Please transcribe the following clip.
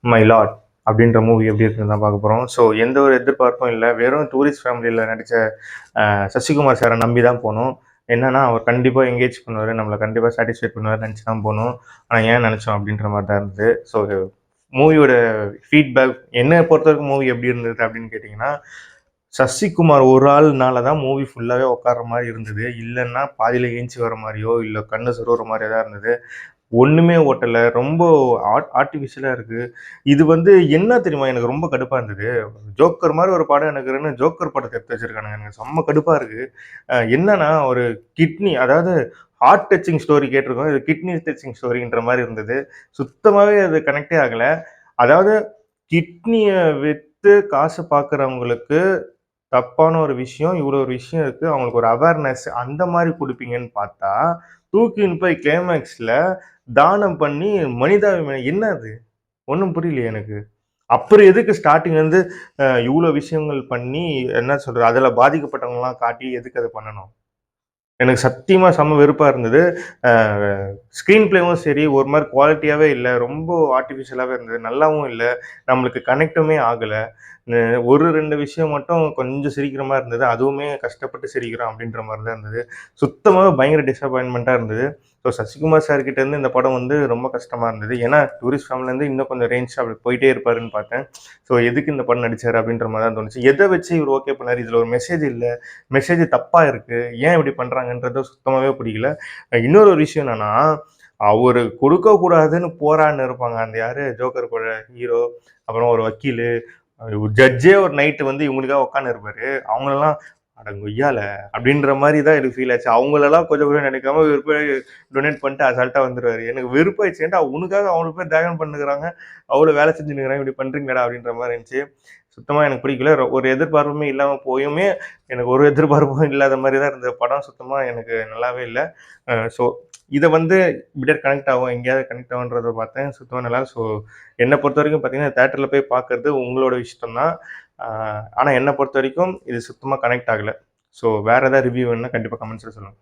My Lord அப்படின்ற movie எப்படி இருக்குன்னு தான் பார்க்க போகிறோம். ஸோ எந்த ஒரு எதிர்பார்ப்பும் இல்லை, வெறும் டூரிஸ்ட் ஃபேமிலியில் நடித்த சசிகுமார் சாரை நம்பி தான் போனோம். என்னன்னா அவர் கண்டிப்பாக எங்கேஜ் பண்ணுவார், நம்மளை கண்டிப்பாக சாட்டிஸ்ஃபை பண்ணுவார் நினச்சி தான் போனோம். ஆனால் ஏன் நினச்சோம் அப்படின்ற மாதிரி தான் இருந்தது. ஸோ மூவியோட ஃபீட்பேக் என்னை பொறுத்தவரைக்கும் மூவி எப்படி இருந்தது அப்படின்னு கேட்டிங்கன்னா, சசிகுமார் ஒரு ஆள்னால தான் மூவி ஃபுல்லாகவே உட்கார்ற மாதிரி இருந்தது. இல்லைன்னா பாதியில் ஏஞ்சி வர மாதிரியோ இல்லை கண்ணு சொருகிற மாதிரியோ தான் இருந்தது. ஒண்ணுமே ஓட்டல. ரொம்ப ஆர்ட்டிஃபிஷியலா இருக்கு. இது என்ன தெரியுமா? எனக்கு ரொம்ப கடுப்பா இருந்தது. ஜோக்கர் மாரி ஒரு படம் எடுக்குறேன்னு ஜோக்கர் படத்த எடுத்து வச்சிருக்கானுங்க. எனக்கு செம்ம கடுப்பா இருக்கு. என்னன்னா ஒரு கிட்னி அதாவது ஹார்ட் டச்சிங் ஸ்டோரி கேட்டிருக்கோம். இது கிட்னி டச்சிங் ஸ்டோரின்ற மாரி இருந்தது. சுத்தமாவே அது கனெக்டே ஆகல. அதாவது கிட்னிய வித்து காசு பார்க்குறவங்களுக்கு தப்பான ஒரு விஷயம், இவ்வளோ ஒரு விஷயம் இருக்கு. அவங்களுக்கு ஒரு அவேர்னஸ் அந்த மாரி குடுப்பீங்கன்னு பார்த்தா, தூக்கின்னு போய் கிளைமேக்ஸ்ல தானம் பண்ணி மனிதாபிமானம் என்ன அது? ஒண்ணும் புரியலையே எனக்கு. அப்புறம் எதுக்கு ஸ்டார்ட்டிங்லேருந்து இவ்ளோ விஷயங்கள் பண்ணி என்ன சொல்றது? அதுல பாதிக்கப்பட்டவங்கலாம் காட்டி எதுக்கு அத பண்ணணும்? எனக்கு சத்தியமா செம்ம வெறுப்பா இருந்தது. அ ஸ்க்ரீன் பிளேவும் சரி, ஒரு மாரி குவாலிட்டியாவே இல்ல. ரொம்ப ஆர்ட்டிஃபிஷியலாவே இருந்தது. நல்லாவும் இல்ல. நம்மளுக்கு கனெக்ட்டுமே ஆகல. அ ஒரு 2 விஷயம் மட்டும் கொஞ்சம் சிரிக்கிற மாரி இருந்தது. அதுவுமே கஷ்டப்பட்டு சிரிக்கிறோம் அப்படின்ற மாரி தான் இருந்தது. சுத்தமாவே பயங்கர டிசப்பாயின்ட்மென்ட்டா இருந்தது. ஸோ சசிகுமார் சார் கிட்ட இருந்து இந்த படம் ரொம்ப கஷ்டமா இருந்தது. ஏன்னா டூரிஸ்ட் ஃபேமிலிலேருந்து இன்னும் கொஞ்சம் ரேஞ்ச் அப்படி போயிட்டே இருப்பாருன்னு பார்த்தேன். ஸோ எதுக்கு இந்த படம் நடிச்சாரு அப்படின்ற மாரி தான் தோணுச்சு. எத வச்சு இவரு ஓகே பண்ணாரு? இதுல ஒரு மெசேஜ் இல்ல. மெசேஜ் தப்பா இருக்கு. ஏன் இப்படி பண்றாங்கன்றது சுத்தமாவே பிடிக்கல. இன்னொரு ஒரு விஷயம் என்னன்னா, அவரு கொடுக்கக்கூடாதுன்னு போராடின்னு இருப்பாங்க. அந்த யாரு ஜோக்கர் கூட ஹீரோ, அப்புறம் ஒரு வக்கீலு, ஜட்ஜே ஒரு நைட்டு இவங்களுக்காக உட்கார்ந்து இருப்பாரு. அவங்களெல்லாம் அட கொய்யால! அப்படின்ற மாரி தான் எனக்கு ஃபீல் ஆச்சு. அவங்களெல்லாம் கொஞ்சம் கூட நினைக்காம இவரு போய் டொனேட் பண்ணிட்டு அசால்ட்டா வந்துருவாரு. எனக்கு வெறுப்பாயிடுச்சு. ஏன்டா உனக்காக அவ்வளோ பேர் தியாகம் பண்ணுகிறாங்க. அவ்வளோ வேலை செஞ்சுன்னுருக்காங்க. இப்படி பண்றீங்களாடா அப்படின்ற மாரி இருந்துச்சு. சுத்தமா எனக்கு பிடிக்கல. ஒரு எதிர்பார்ப்புமே இல்லாம போயுமே, எனக்கு ஒரு எதிர்பார்ப்பும் இல்லாத மாரி தான் இருந்தது. படம் சுத்தமா எனக்கு நல்லாவே இல்ல. ஸோ இத இப்படியே கனெக்ட் ஆகும், எங்கேயாவது கனெக்ட் ஆகுன்றத பார்த்தேன். சுத்தமா நல்லா ஸோ என்ன பொறுத்தவரைக்கும் பார்த்தீங்கன்னா, தியேட்டர்ல போய் பார்க்கறது உங்களோட இஷ்டம் தான். ஆ ஆனா என்ன பொறுத்தவரைக்கும் இது சுத்தமா கனெக்ட் ஆகல. ஸோ வேற ஏதாவது ரிவ்யூ வேணும்னா கண்டிப்பா கமெண்ட்ஸ்ல சொல்லுங்க.